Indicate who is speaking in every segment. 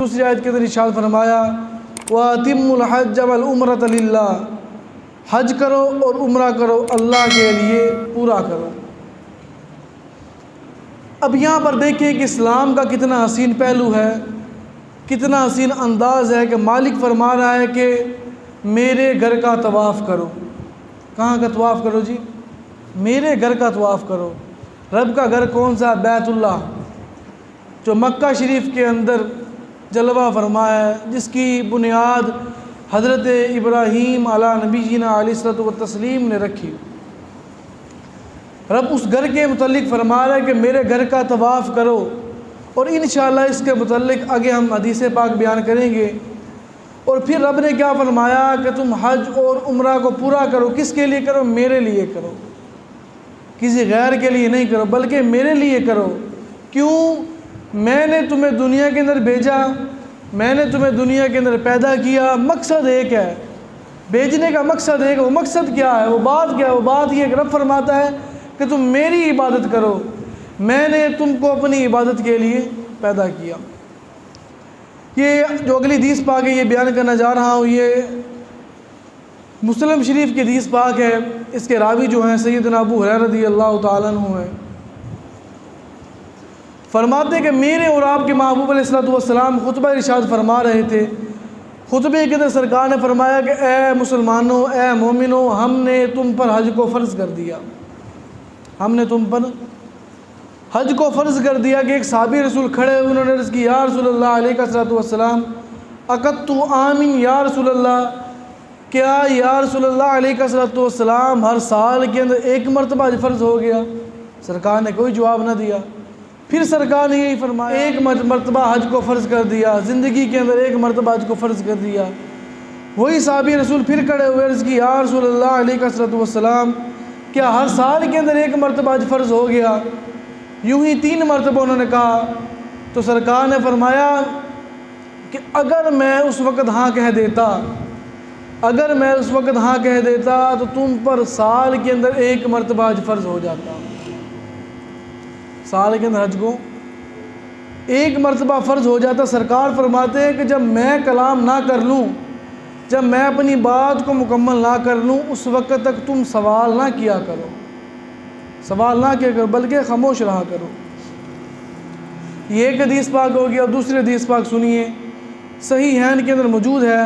Speaker 1: دوسری آیت کے اندر ارشاد فرمایا وَأَتِمُّوا الْحَجَّ وَالْعُمْرَةَ لِلَّهِ، حج کرو اور عمرہ کرو اللہ کے لیے پورا کرو۔ اب یہاں پر دیکھیں کہ اسلام کا کتنا حسین پہلو ہے، کتنا حسین انداز ہے کہ مالک فرما رہا ہے کہ میرے گھر کا طواف کرو۔ کہاں کا طواف کرو جی؟ میرے گھر کا طواف کرو۔ رب کا گھر کون سا؟ بیت اللہ، جو مکہ شریف کے اندر جلوہ فرمایا ہے، جس کی بنیاد حضرت ابراہیم علیہ نبینا علیہ الصلوۃ والتسلیم نے رکھی۔ رب اس گھر کے متعلق فرما رہا ہے کہ میرے گھر کا طواف کرو، اور انشاءاللہ اس کے متعلق آگے ہم حدیث پاک بیان کریں گے۔ اور پھر رب نے کیا فرمایا کہ تم حج اور عمرہ کو پورا کرو۔ کس کے لیے کرو؟ میرے لیے کرو، کسی غیر کے لیے نہیں کرو بلکہ میرے لیے کرو۔ کیوں؟ میں نے تمہیں دنیا کے اندر بھیجا، میں نے تمہیں دنیا کے اندر پیدا کیا، مقصد ایک ہے، بھیجنے کا مقصد ایک ہے۔ وہ مقصد کیا ہے؟ وہ بات کیا ہے؟ وہ بات یہ کہ رب فرماتا ہے کہ تم میری عبادت کرو، میں نے تم کو اپنی عبادت کے لیے پیدا کیا۔ یہ جو اگلی حدیث پاک ہے یہ بیان کرنا جا رہا ہوں، یہ مسلم شریف کی حدیث پاک ہے۔ اس کے راوی جو ہیں سیدنا ابو ہریرہ رضی اللہ تعالیٰ عنہ ہیں۔ فرماتے ہیں کہ میرے اور آپ کے محبوب علیہ الصلوۃ والسلام خطبہ ارشاد فرما رہے تھے۔ خطبے کے اندر سرکار نے فرمایا کہ اے مسلمانوں، اے مومنوں، ہم نے تم پر حج کو فرض کر دیا، ہم نے تم پر حج کو فرض کر دیا۔ کہ ایک صحابی رسول کھڑے ہوئے، انہوں نے عرض کی یا رسول اللہ علیہ الصلوۃ والسلام اقدت عامن یا رسول اللہ، کیا یا رسول اللہ علیہ الصلوۃ والسلام ہر سال کے اندر ایک مرتبہ حج فرض ہو گیا؟ سرکار نے کوئی جواب نہ دیا۔ پھر سرکار نے یہی فرمایا ایک مرتبہ حج کو فرض کر دیا، زندگی کے اندر ایک مرتبہ حج کو فرض کر دیا۔ وہی صحابی رسول پھر کھڑے ہوئے، عرض کی یا رسول اللہ علیہ الصلوۃ والسلام کیا ہر سال کے اندر ایک مرتبہ حج فرض ہو گیا؟ یوں ہی 3 مرتبہ انہوں نے کہا۔ تو سرکار نے فرمایا کہ اگر میں اس وقت ہاں کہہ دیتا، اگر میں اس وقت ہاں کہہ دیتا تو تم پر سال کے اندر ایک مرتبہ حج فرض ہو جاتا۔ سال کے اندر حج کو ایک مرتبہ فرض ہو جاتا۔ سرکار فرماتے ہیں کہ جب میں کلام نہ کر لوں، جب میں اپنی بات کو مکمل نہ کر لوں، اس وقت تک تم سوال نہ کیا کرو، سوال نہ کیا کرو بلکہ خاموش رہا کرو۔ یہ ایک حدیث پاک ہوگی۔ اور دوسری حدیث پاک سنیے، صحیحین کے اندر موجود ہے۔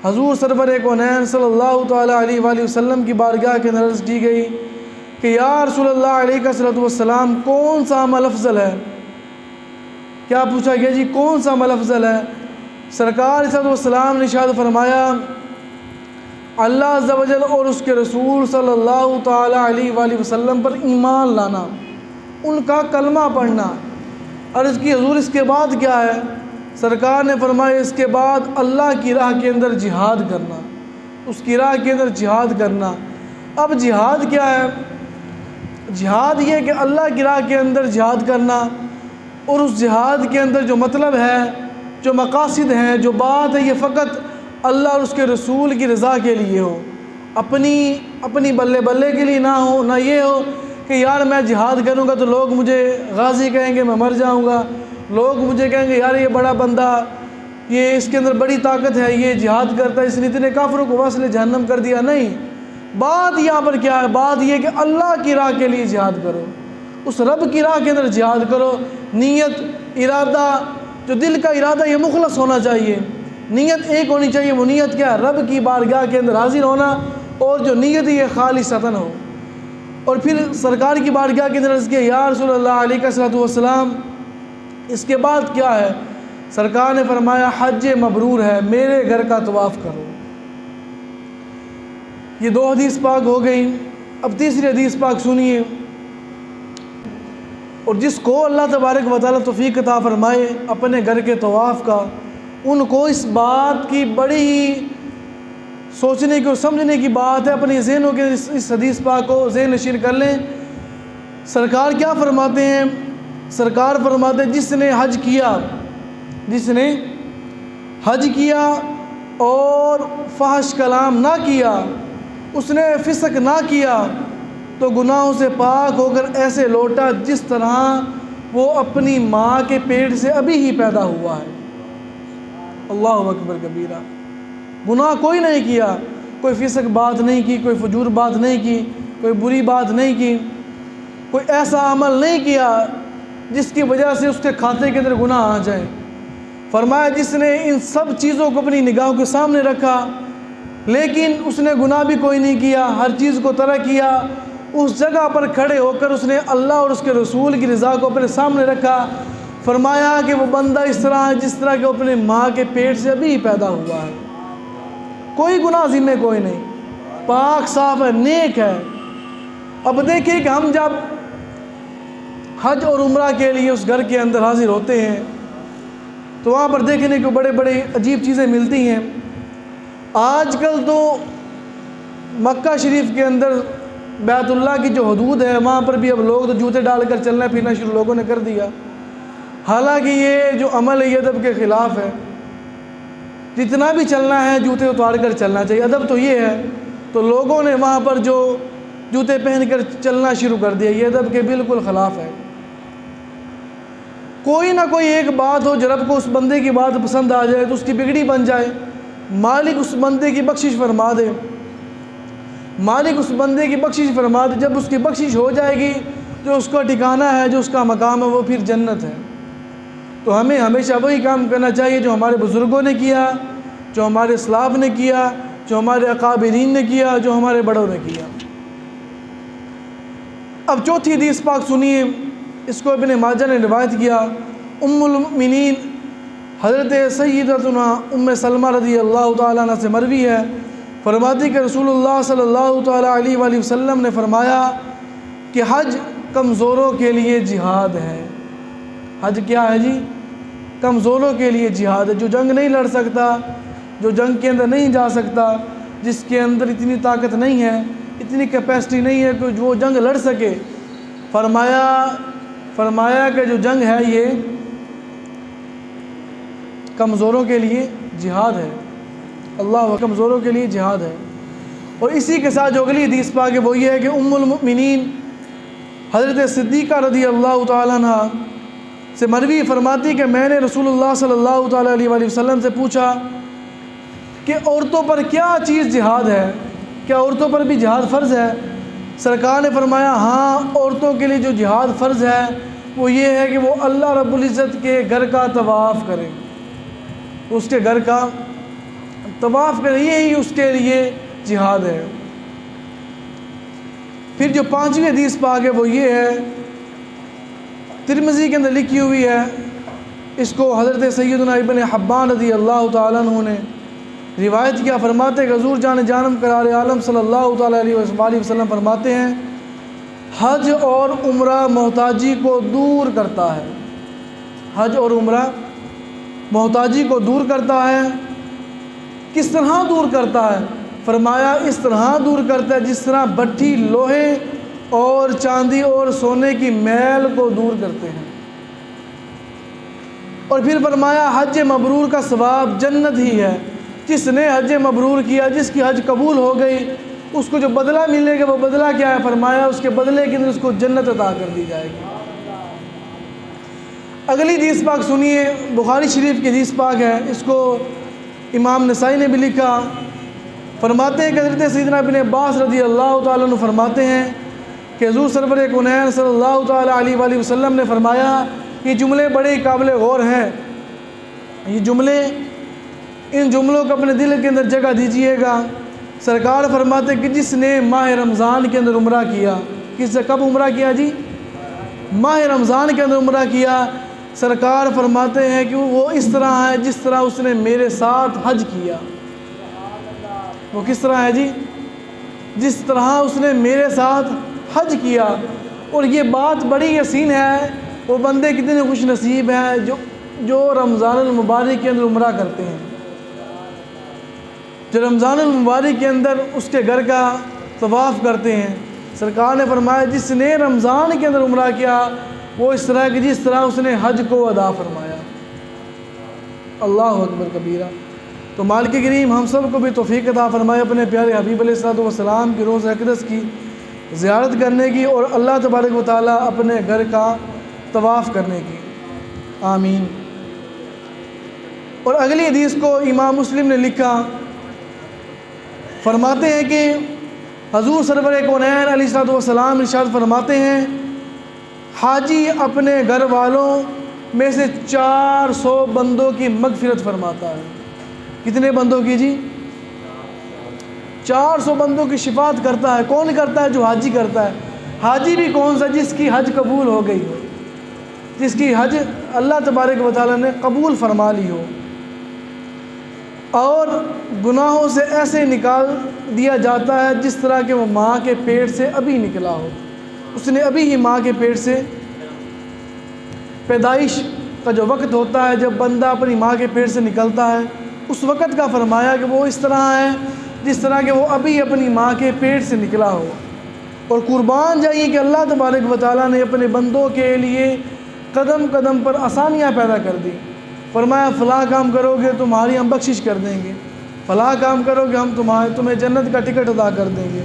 Speaker 1: حضور سرور کونین صلی اللہ تعالیٰ علیہ وآلہ وسلم کی بارگاہ کے اندر عرض کی گئی کہ یا رسول اللہ علیہ الصلوۃ والسلام کون سا عمل افضل ہے؟ کیا پوچھا گیا جی کون سا عمل افضل ہے؟ سرکار علیہ الصلوۃ والسلام نے ارشاد فرمایا اللہ عز و جل اور اس کے رسول صلی اللہ تعالیٰ علیہ وآلہ وسلم پر ایمان لانا، ان کا کلمہ پڑھنا۔ عرض کی حضور اس کے بعد کیا ہے؟ سرکار نے فرمایا اس کے بعد اللہ کی راہ کے اندر جہاد کرنا، اس کی راہ کے اندر جہاد کرنا۔ اب جہاد کیا ہے؟ جہاد یہ کہ اللہ کی راہ کے اندر جہاد کرنا، اور اس جہاد کے اندر جو مطلب ہے، جو مقاصد ہیں، جو بات ہے، یہ فقط اللہ اور اس کے رسول کی رضا کے لیے ہو، اپنی بلے بلے کے لیے نہ ہو، نہ یہ ہو کہ یار میں جہاد کروں گا تو لوگ مجھے غازی کہیں گے، میں مر جاؤں گا، لوگ مجھے کہیں گے یار یہ بڑا بندہ، یہ اس کے اندر بڑی طاقت ہے، یہ جہاد کرتا ہے، اس نے اتنے کافروں کو وصل جہنم کر دیا۔ نہیں، بات یہاں پر کیا ہے؟ بات یہ کہ اللہ کی راہ کے لیے جہاد کرو، اس رب کی راہ کے اندر جہاد کرو۔ نیت، ارادہ، جو دل کا ارادہ یہ مخلص ہونا چاہیے، نیت ایک ہونی چاہیے۔ وہ نیت کیا ہے؟ رب کی بارگاہ کے اندر حاضر ہونا، اور جو نیت یہ خالصتاً ہو۔ اور پھر سرکار کی بارگاہ کے اندر عرض کیا یا رسول اللہ علیہ الصلوۃ والسلام اس کے بعد کیا ہے؟ سرکار نے فرمایا حج مبرور ہے، میرے گھر کا طواف کرو۔ یہ 2 حدیث پاک ہو گئی۔ اب تیسری حدیث پاک سنیے۔ اور جس کو اللہ تبارک و تعالیٰ توفیق عطا فرمائے اپنے گھر کے طواف کا، ان کو اس بات کی بڑی ہی سوچنے کی اور سمجھنے کی بات ہے، اپنی ذہنوں کے اس حدیث پاک کو ذہن نشین کر لیں۔ سرکار کیا فرماتے ہیں؟ سرکار فرماتے ہیں جس نے حج کیا، جس نے حج کیا اور فحش کلام نہ کیا، اس نے فسق نہ کیا، تو گناہوں سے پاک ہو کر ایسے لوٹا جس طرح وہ اپنی ماں کے پیٹ سے ابھی ہی پیدا ہوا ہے۔ اللہ اکبر کبیرہ۔ گناہ کوئی نہیں کیا، کوئی فسق بات نہیں کی، کوئی فجور بات نہیں کی، کوئی بری بات نہیں کی، کوئی ایسا عمل نہیں کیا جس کی وجہ سے اس کے کھاتے کے اندر گناہ آ جائے۔ فرمایا جس نے ان سب چیزوں کو اپنی نگاہوں کے سامنے رکھا لیکن اس نے گناہ بھی کوئی نہیں کیا، ہر چیز کو ترک کیا، اس جگہ پر کھڑے ہو کر اس نے اللہ اور اس کے رسول کی رضا کو اپنے سامنے رکھا، فرمایا کہ وہ بندہ اس طرح ہے جس طرح کہ اپنے ماں کے پیٹ سے ابھی پیدا ہوا ہے، کوئی گناہ ذمہ کوئی نہیں، پاک صاف ہے، نیک ہے۔ اب دیکھیں کہ ہم جب حج اور عمرہ کے لیے اس گھر کے اندر حاضر ہوتے ہیں تو وہاں پر دیکھنے کو بڑے بڑے عجیب چیزیں ملتی ہیں۔ آج کل تو مکہ شریف کے اندر بیت اللہ کی جو حدود ہے وہاں پر بھی اب لوگ تو جوتے ڈال کر چلنا پھرنا شروع لوگوں نے کر دیا، حالانکہ یہ جو عمل ہے یہ ادب کے خلاف ہے۔ جتنا بھی چلنا ہے جوتے اتار کر چلنا چاہیے، ادب تو یہ ہے۔ تو لوگوں نے وہاں پر جو جوتے پہن کر چلنا شروع کر دیا، یہ ادب کے بالکل خلاف ہے۔ کوئی نہ کوئی ایک بات ہو جو رب کو اس بندے کی بات پسند آ جائے تو اس کی بگڑی بن جائے، مالک اس بندے کی بخشش فرما دے، مالک اس بندے کی بخشش فرما دے۔ جب اس کی بخشش ہو جائے گی جو اس کا ٹھکانہ ہے، جو اس کا مقام ہے، وہ پھر جنت ہے۔ تو ہمیں ہمیشہ وہی کام کرنا چاہیے جو ہمارے بزرگوں نے کیا، جو ہمارے اسلاف نے کیا، جو ہمارے اکابرین نے کیا، جو ہمارے بڑوں نے کیا۔ اب چوتھی حدیث پاک سنیے، اس کو ابن ماجہ نے روایت کیا۔ ام المؤمنین حضرت سیدتنا ام سلمہ رضی اللہ تعالیٰ عنہ سے مروی ہے، فرماتی کہ رسول اللہ صلی اللہ تعالیٰ علیہ وآلہ وسلم نے فرمایا کہ حج کمزوروں کے لیے جہاد ہے۔ حج کیا ہے جی؟ کمزوروں کے لیے جہاد ہے۔ جو جنگ نہیں لڑ سکتا، جو جنگ کے اندر نہیں جا سکتا، جس کے اندر اتنی طاقت نہیں ہے، اتنی کیپیسٹی نہیں ہے کہ وہ جنگ لڑ سکے، فرمایا کہ جو جنگ ہے یہ کمزوروں کے لیے جہاد ہے۔ اللہ کمزوروں کے لیے جہاد ہے۔ اور اسی کے ساتھ جو اگلی حدیث پاک ہے وہ یہ ہے کہ ام المؤمنین حضرت صدیقہ رضی اللہ تعالیٰ عنہ سے مروی، فرماتی کہ میں نے رسول اللہ صلی اللہ تعالیٰ علیہ وآلہ وسلم سے پوچھا کہ عورتوں پر کیا چیز جہاد ہے، کیا عورتوں پر بھی جہاد فرض ہے؟ سرکار نے فرمایا ہاں، عورتوں کے لیے جو جہاد فرض ہے وہ یہ ہے کہ وہ اللہ رب العزت کے گھر کا طواف کریں، اس کے گھر کا طواف کریں، یہی اس کے لیے جہاد ہے۔ پھر جو پانچویں حدیث پاک ہے وہ یہ ہے، ترمذی کے اندر لکھی ہوئی ہے، اس کو حضرت سیدنا ابن حبان رضی اللہ تعالیٰ عنہ نے روایت کیا، فرماتے کہ حضور جان جانم قرار عالم صلی اللہ تعالیٰ علیہ وآلہ وسلم فرماتے ہیں حج اور عمرہ محتاجی کو دور کرتا ہے۔ حج اور عمرہ محتاجی کو دور کرتا ہے۔ کس طرح دور کرتا ہے؟ فرمایا اس طرح دور کرتا ہے جس طرح بٹھی لوہے اور چاندی اور سونے کی میل کو دور کرتے ہیں۔ اور پھر فرمایا حج مبرور کا ثواب جنت ہی ہے۔ جس نے حج مبرور کیا، جس کی حج قبول ہو گئی، اس کو جو بدلہ ملے گا وہ بدلہ کیا ہے؟ فرمایا اس کے بدلے کے اندر اس کو جنت عطا کر دی جائے گی۔ اگلی حدیث پاک سنیے، بخاری شریف کی حدیث پاک ہے، اس کو امام نسائی نے بھی لکھا۔ فرماتے ہیں کہ حضرت سیدنا ابن عباس رضی اللہ تعالیٰ عنہ فرماتے ہیں کہ حضور سرور کونین صلی اللہ تعالیٰ علیہ وآلہ وسلم نے فرمایا یہ جملے بڑے قابل غور ہیں، یہ جملے، ان جملوں کو اپنے دل کے اندر جگہ دیجئے گا۔ سرکار فرماتے کہ جس نے ماہ رمضان کے اندر عمرہ کیا، کس سے کب عمرہ کیا جی؟ ماہ رمضان کے اندر عمرہ کیا۔ سرکار فرماتے ہیں کہ وہ اس طرح ہے جس طرح اس نے میرے ساتھ حج کیا۔ وہ کس طرح ہے جی؟ جس طرح اس نے میرے ساتھ حج کیا۔ اور یہ بات بڑی یقین ہے، وہ بندے کتنے خوش نصیب ہیں جو رمضان المبارک کے اندر عمرہ کرتے ہیں، جو رمضان المبارک کے اندر اس کے گھر کا طواف کرتے ہیں۔ سرکار نے فرمایا جس نے رمضان کے اندر عمرہ کیا وہ اس طرح کہ جس طرح اس نے حج کو ادا فرمایا۔ اللہ اکبر کبیرہ۔ تو مالک کریم ہم سب کو بھی توفیق عطا فرمائے اپنے پیارے حبیب علیہ الصلوۃ والسلام کی روز اقدس کی زیارت کرنے کی اور اللہ تبارک و تعالیٰ اپنے گھر کا طواف کرنے کی۔ آمین۔ اور اگلی حدیث کو امام مسلم نے لکھا، فرماتے ہیں کہ حضور سرور کونین علیہ الصلوۃ والسلام ارشاد فرماتے ہیں، حاجی اپنے گھر والوں میں سے 400 بندوں کی مغفرت فرماتا ہے۔ کتنے بندوں کی جی؟ 400 بندوں کی شفاعت کرتا ہے۔ کون کرتا ہے؟ جو حاجی کرتا ہے۔ حاجی بھی کون سا؟ جس کی حج قبول ہو گئی ہو، جس کی حج اللہ تبارک و تعالیٰ نے قبول فرما لی ہو، اور گناہوں سے ایسے نکال دیا جاتا ہے جس طرح کہ وہ ماں کے پیٹ سے ابھی نکلا ہو، اس نے ابھی ہی ماں کے پیٹ سے، پیدائش کا جو وقت ہوتا ہے جب بندہ اپنی ماں کے پیٹ سے نکلتا ہے، اس وقت کا فرمایا کہ وہ اس طرح ہے جس طرح کہ وہ ابھی اپنی ماں کے پیٹ سے نکلا ہو۔ اور قربان جائیے کہ اللہ تبارک و تعالیٰ نے اپنے بندوں کے لیے قدم قدم پر آسانیاں پیدا کر دی۔ فرمایا فلاں کام کرو گے تمہاری ہم بخشش کر دیں گے، فلاں کام کرو گے ہم تمہیں جنت کا ٹکٹ ادا کر دیں گے۔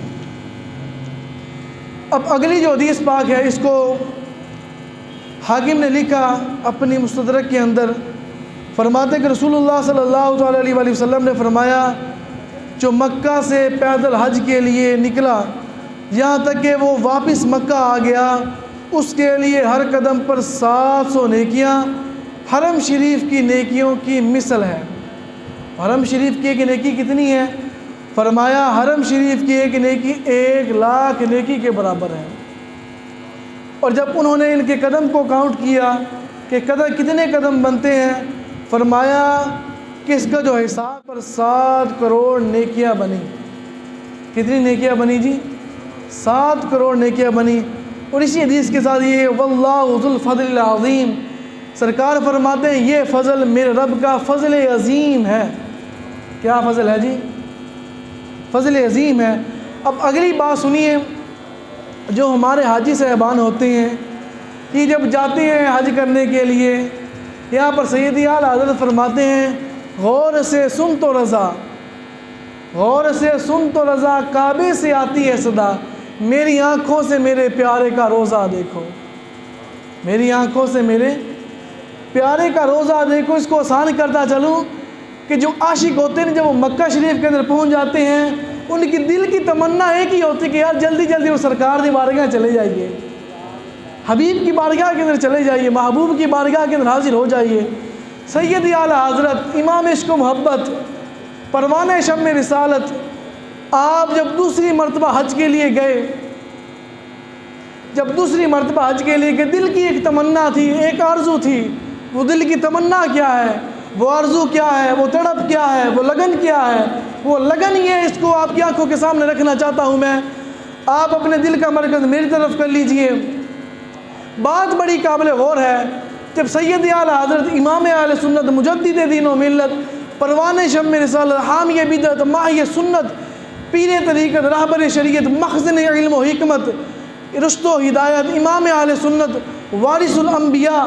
Speaker 1: اب اگلی جو حدیث پاک ہے اس کو حاکم نے لکھا اپنی مستدرک کے اندر، فرماتے کہ رسول اللہ صلی اللہ تعالیٰ علیہ وآلہ وسلم نے فرمایا، جو مکہ سے پیدل حج کے لیے نکلا یہاں تک کہ وہ واپس مکہ آ گیا، اس کے لیے ہر قدم پر 700 نیکیاں حرم شریف کی نیکیوں کی مثل ہے۔ حرم شریف کی ایک نیکی کتنی ہے؟ فرمایا حرم شریف کی ایک نیکی 1,00,000 نیکی کے برابر ہے۔ اور جب انہوں نے ان کے قدم کو کاؤنٹ کیا کہ کتنے قدم بنتے ہیں، فرمایا کہ اس کا جو حساب پر 7 کروڑ نیکیاں بنی۔ کتنی نیکیاں بنی جی؟ 7 کروڑ نیکیاں بنی۔ اور اسی حدیث کے ساتھ یہ واللہ ذو الفضل العظیم، سرکار فرماتے ہیں یہ فضل میرے رب کا فضل عظیم ہے۔ کیا فضل ہے جی؟ فضل عظیم ہے۔ اب اگلی بات سنیے، جو ہمارے حاجی صاحبان ہوتے ہیں کہ جب جاتے ہیں حج کرنے کے لیے، یہاں پر سیدی اعلیٰ حضرت فرماتے ہیں غور سے سن تو رضا، غور سے سن تو رضا، کعبے سے آتی ہے صدا، میری آنکھوں سے میرے پیارے کا روزہ دیکھو، میری آنکھوں سے میرے پیارے کا روزہ دیکھو۔ اس کو آسان کرتا چلوں کہ جو عاشق ہوتے ہیں جب وہ مکہ شریف کے اندر پہنچ جاتے ہیں، ان کی دل کی تمنا ایک ہی ہوتی کہ یار جلدی جلدی وہ سرکار کی بارگاہ چلے جائیے، حبیب کی بارگاہ کے اندر چلے جائیے، محبوب کی بارگاہ کے اندر حاضر ہو جائیے۔ سید اعلیٰ حضرت امام عشق و محبت، پروانہ شمع رسالت، آپ جب دوسری مرتبہ حج کے لیے گئے، جب دوسری مرتبہ حج کے لیے گئے، دل کی ایک تمنا تھی، ایک آرزو تھی۔ وہ دل کی تمنا کیا ہے؟ وہ آرزو کیا ہے؟ وہ تڑپ کیا ہے؟ وہ لگن کیا ہے؟ وہ لگن یہ ہے، اس کو آپ کی آنکھوں کے سامنے رکھنا چاہتا ہوں میں۔ آپ اپنے دل کا مرکز میری طرف کر لیجئے۔ بات بڑی قابل غور ہے، جب سید اعلیٰ حضرت امام اہل سنت، مجدد دین و ملت، پروانہ شمع رسالت، حامی بدعت، ماحی سنت، پیر طریقت، رہبر شریعت، مخزن علم و حکمت، رشد و ہدایت، امام اہل سنت، وارث الانبیاء،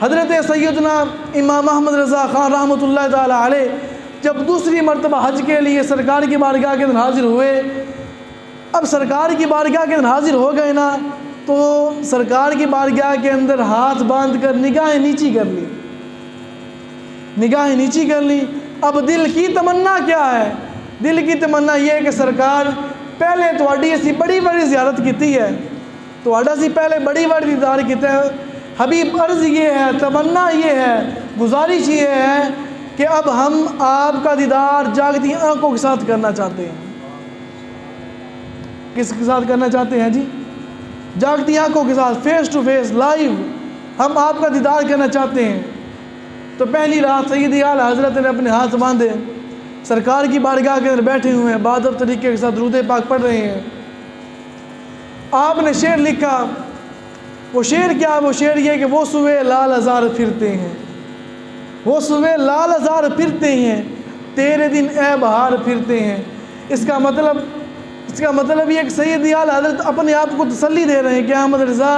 Speaker 1: حضرت سیدنا امام احمد رضا خان رحمۃ اللہ تعالی علیہ، جب دوسری مرتبہ حج کے لیے سرکار کی بارگاہ کے اندر حاضر ہوئے، اب سرکار کی بارگاہ کے اندر حاضر ہو گئے نا، تو سرکار کی بارگاہ کے اندر ہاتھ باندھ کر نگاہیں نیچی کر لی، نگاہیں نیچی کر لی۔ اب دل کی تمنا کیا ہے؟ دل کی تمنا یہ ہے کہ سرکار پہلے تواڈی اسی بڑی بڑی زیارت کیتی ہے، تواڈا سی پہلے بڑی بڑی دیدار کیتا ہے، حبیب عرض یہ ہے، تمنا یہ ہے، گزارش یہ ہے کہ اب ہم آپ کا دیدار جاگتی آنکھوں کے ساتھ کرنا چاہتے ہیں۔ کس کے ساتھ کرنا چاہتے ہیں جی؟ جاگتی آنکھوں کے ساتھ، فیس ٹو فیس، لائیو ہم آپ کا دیدار کرنا چاہتے ہیں۔ تو پہلی رات سیدی اعلیٰ حضرت نے اپنے ہاتھ باندھے، سرکار کی بارگاہ کے اندر بیٹھے ہوئے ہیں، بادب طریقے کے ساتھ درود پاک پڑھ رہے ہیں۔ آپ نے شعر لکھا، وہ شعر کیا؟ وہ شعر یہ کہ وہ صبح لال ہزار پھرتے ہیں، وہ صبح لال ہزار پھرتے ہیں، تیرے دن اے بہار پھرتے ہیں۔ اس کا مطلب یہ کہ سید اعلیٰ حضرت اپنے آپ کو تسلی دے رہے ہیں کہ احمد رضا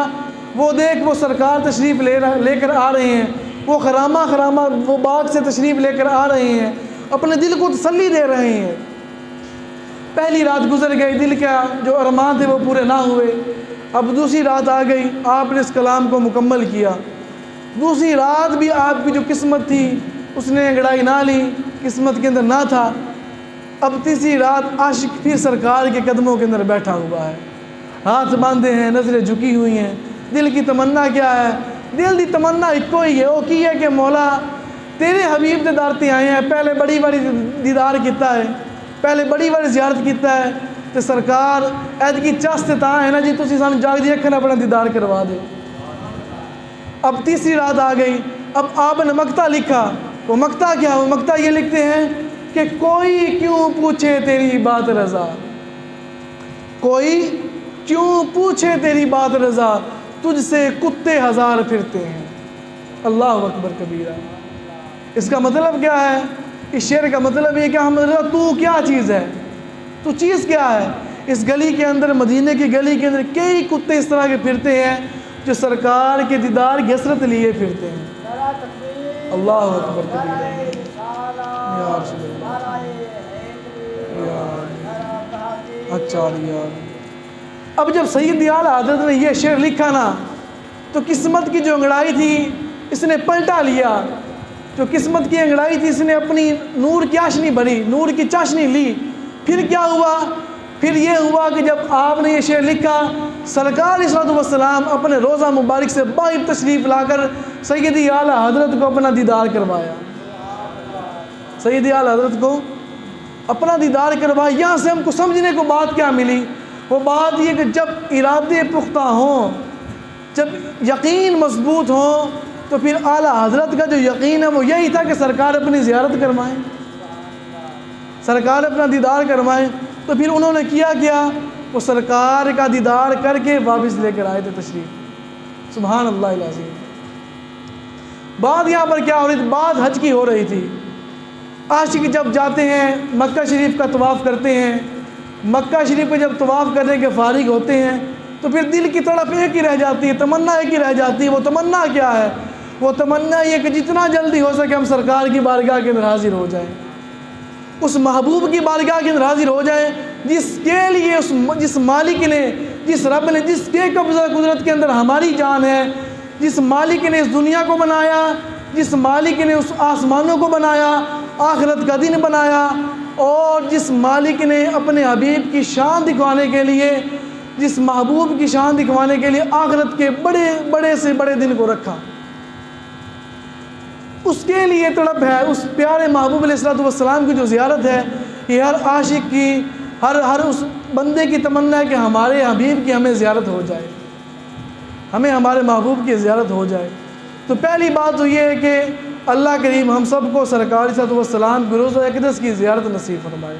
Speaker 1: وہ دیکھ، وہ سرکار تشریف لے کر آ رہے ہیں، وہ خرامہ وہ باغ سے تشریف لے کر آ رہے ہیں، اپنے دل کو تسلی دے رہے ہیں۔ پہلی رات گزر گئی، دل کا جو ارمان تھے وہ پورے نہ ہوئے۔ اب دوسری رات آ گئی، آپ نے اس کلام کو مکمل کیا۔ دوسری رات بھی آپ کی جو قسمت تھی اس نے انگڑائی نہ لی، قسمت کے اندر نہ تھا۔ اب تیسری رات عاشق پھر سرکار کے قدموں کے اندر بیٹھا ہوا ہے، ہاتھ باندھے ہیں، نظریں جھکی ہوئی ہیں۔ دل کی تمنا کیا ہے؟ دل دی تمنا ایک ہی ہے، وہ کی ہے کہ مولا تیرے حبیب دیدار تے آئے ہیں، پہلے بڑی بڑی دیدار کیتا ہے، پہلے بڑی بڑی زیارت کیتا ہے، تو سرکار ایت کی چاست تاں ہے نا جی تسی سانو جاگ دی اکھاں اپنا دیدار کروا دے۔ اب تیسری رات آ گئی، اب آپ نے مقطع لکھا۔ وہ مقطع کیا؟ وہ مقطع یہ لکھتے ہیں کہ کوئی کیوں پوچھے تیری بات رضا، کوئی کیوں پوچھے تیری بات رضا، تجھ سے کتے ہزار پھرتے ہیں۔ اللہ اکبر کبیرہ۔ اس کا مطلب کیا ہے؟ اس شعر کا مطلب یہ کہ ہم تو کیا چیز ہے، تو چیز کیا ہے؟ اس گلی کے اندر، مدینے کی گلی کے اندر کئی کتے اس طرح کے پھرتے ہیں جو سرکار کے دیدار کی حسرت لیے پھرتے ہیں۔ اللہ اکبر کبیرہ۔ یا رسول اللہ، اچھا یار۔ اب جب سید اعلیٰ حضرت نے یہ شعر لکھا نا تو قسمت کی جو انگڑائی تھی اس نے پلٹا لیا۔ جو قسمت کی انگڑائی تھی اس نے اپنی نور کی چاشنی بھری، نور کی چاشنی لی۔ پھر کیا ہوا؟ پھر یہ ہوا کہ جب آپ نے یہ شعر لکھا، سرکار صلی اللہ علیہ وسلم اپنے روضہ مبارک سے باہر تشریف لا کر سیدی اعلیٰ حضرت کو اپنا دیدار کروایا۔ سیدی اعلیٰ حضرت کو اپنا دیدار کروایا۔ یہاں سے ہم کو سمجھنے کو بات کیا ملی؟ وہ بات یہ کہ جب ارادے پختہ ہوں، جب یقین مضبوط ہوں، تو پھر اعلیٰ حضرت کا جو یقین ہے وہ یہی تھا کہ سرکار اپنی زیارت کروائیں، سرکار اپنا دیدار کروائیں۔ تو پھر انہوں نے کیا وہ سرکار کا دیدار کر کے واپس لے کر آئے تھے تشریف۔ سبحان اللہ العظیم۔ بات یہاں پر کیا ہو رہی تھی؟ بات حج کی ہو رہی تھی۔ عاشق جب جاتے ہیں مکہ شریف کا طواف کرتے ہیں، مکہ شریف پہ جب طواف کرنے کے فارغ ہوتے ہیں تو پھر دل کی تڑپ ایک ہی رہ جاتی ہے، تمنا ایک ہی رہ جاتی ہے۔ وہ تمنا کیا ہے؟ وہ تمنا یہ کہ جتنا جلدی ہو سکے ہم سرکار کی بارگاہ کے اندر حاضر ہو جائیں، اس محبوب کی بارگاہ کے اندر حاضر ہو جائیں جس کے لیے جس مالک نے، جس رب نے، جس کے قبضہ قدرت کے اندر ہماری جان ہے، جس مالک نے اس دنیا کو بنایا، جس مالک نے اس آسمانوں کو بنایا، آخرت کا دن بنایا، اور جس مالک نے اپنے حبیب کی شان دکھوانے کے لیے، جس محبوب کی شان دکھوانے کے لیے آخرت کے بڑے بڑے سے بڑے دن کو رکھا، اس کے لیے تڑپ ہے۔ اس پیارے محبوب علیہ الصلوۃ والسلام کی جو زیارت ہے، یہ ہر عاشق کی، ہر اس بندے کی تمنا ہے کہ ہمارے حبیب کی ہمیں زیارت ہو جائے، ہمیں ہمارے محبوب کی زیارت ہو جائے۔ تو پہلی بات تو یہ ہے کہ اللہ کریم ہم سب کو سرکار صلی اللہ علیہ وسلم کی روضہ اقدس کی زیارت نصیب فرمائے۔